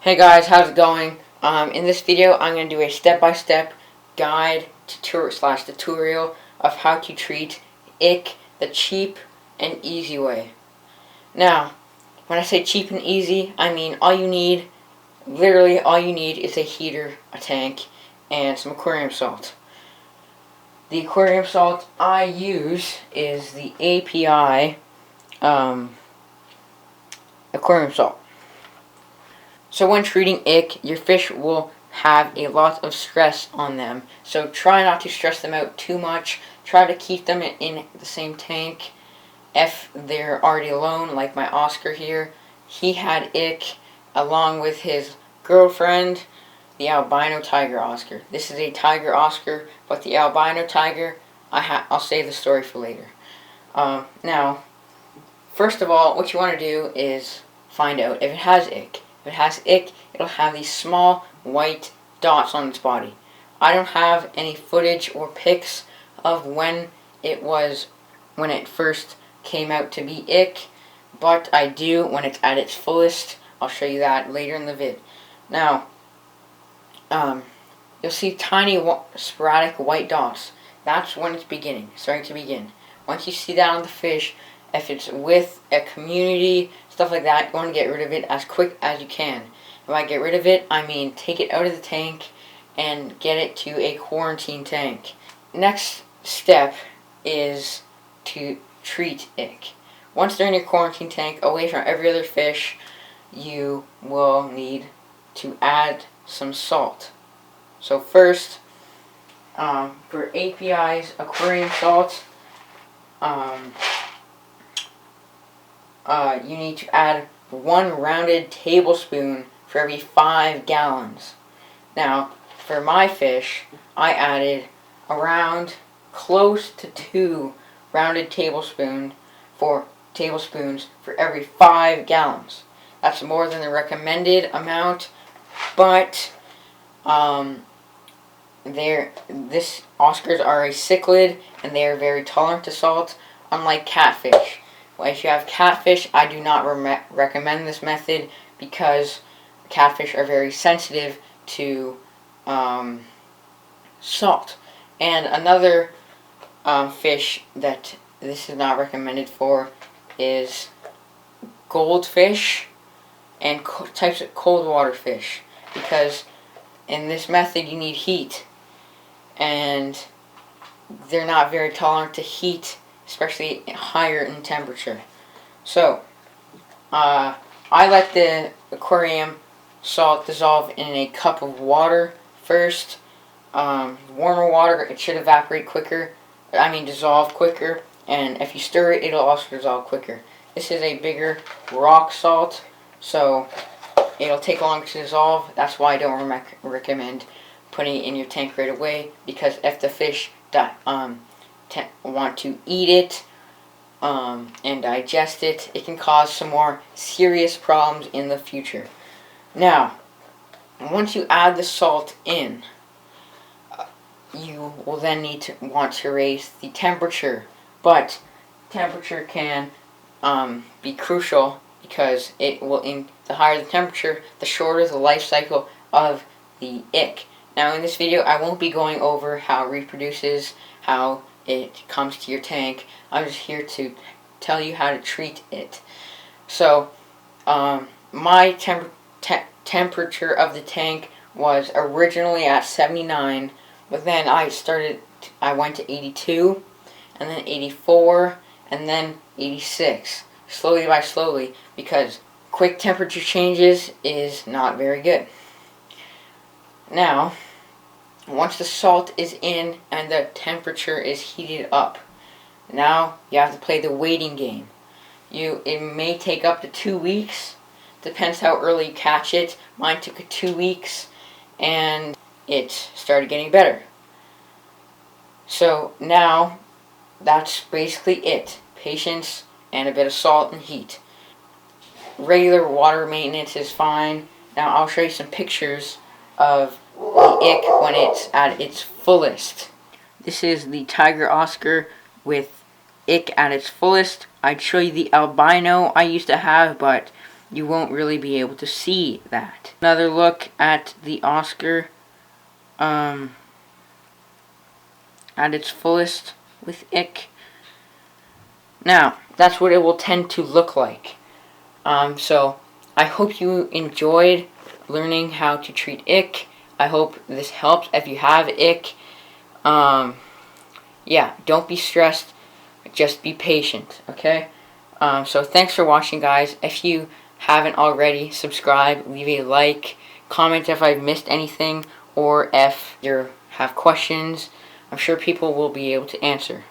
Hey guys, how's it going? In this video, I'm going to do a step-by-step guide tutorial of how to treat ick the cheap and easy way. Now, when I say cheap and easy, I mean literally all you need is a heater, a tank, and some aquarium salt. The aquarium salt I use is the API aquarium salt. So when treating ick, your fish will have a lot of stress on them. So try not to stress them out too much. Try to keep them in the same tank. If they're already alone, like my Oscar here, he had ick along with his girlfriend, the albino tiger Oscar. This is a tiger Oscar, but the albino tiger, I'll save the story for later. Now, first of all, what you want to do is find out if it has ick. If it has ick, it'll have these small white dots on its body. I don't have any footage or pics of when it first came out to be ick, but I do when it's at its fullest. I'll show you that later in the vid. Now, you'll see tiny sporadic white dots. That's when it's starting to begin. Once you see that on the fish, if it's with a community, stuff like that, you want to get rid of it as quick as you can. If I get rid of it, I mean take it out of the tank and get it to a quarantine tank. Next step is to treat ick. Once they're in your quarantine tank, away from every other fish, you will need to add some salt. So first, for API's aquarium salt, you need to add 1 rounded tablespoon for every 5 gallons. Now, for my fish, I added around close to 2 rounded tablespoons for every 5 gallons. That's more than the recommended amount, but Oscars are a cichlid and they are very tolerant to salt, unlike catfish. If you have catfish, I do not recommend this method because catfish are very sensitive to salt. And another fish that this is not recommended for is goldfish and types of cold water fish, because in this method you need heat, and they're not very tolerant to heat, especially higher in temperature. So, I let the aquarium salt dissolve in a cup of water first. Warmer water, it should dissolve quicker, and if you stir it, it'll also dissolve quicker. This is a bigger rock salt, so it'll take longer to dissolve. That's why I don't recommend putting it in your tank right away, because if the fish want to eat it and digest it, it can cause some more serious problems in the future. Now, once you add the salt in, you will then want to raise the temperature, but temperature can be crucial, because the higher the temperature, the shorter the life cycle of the ick. Now, in this video, I won't be going over how it reproduces, how it comes to your tank. I'm just here to tell you how to treat it. So, my temperature of the tank was originally at 79, but then I went to 82, and then 84, and then 86, slowly, because quick temperature changes is not very good. Now, once the salt is in and the temperature is heated up, now you have to play the waiting game. It may take up to 2 weeks, depends how early you catch it. Mine took 2 weeks, and it started getting better. So now, that's basically it. Patience and a bit of salt and heat. Regular water maintenance is fine. Now I'll show you some pictures of the ick when it's at its fullest. This is the tiger Oscar with ick at its fullest. I'd show you the albino I used to have, but you won't really be able to see that. Another look at the Oscar at its fullest with ick. Now, that's what it will tend to look like. So, I hope you enjoyed learning how to treat ick. I hope this helps if you have ick. Yeah, don't be stressed. Just be patient, okay? So thanks for watching, guys. If you haven't already, subscribe, leave a like, comment if I've missed anything, or if you have questions. I'm sure people will be able to answer.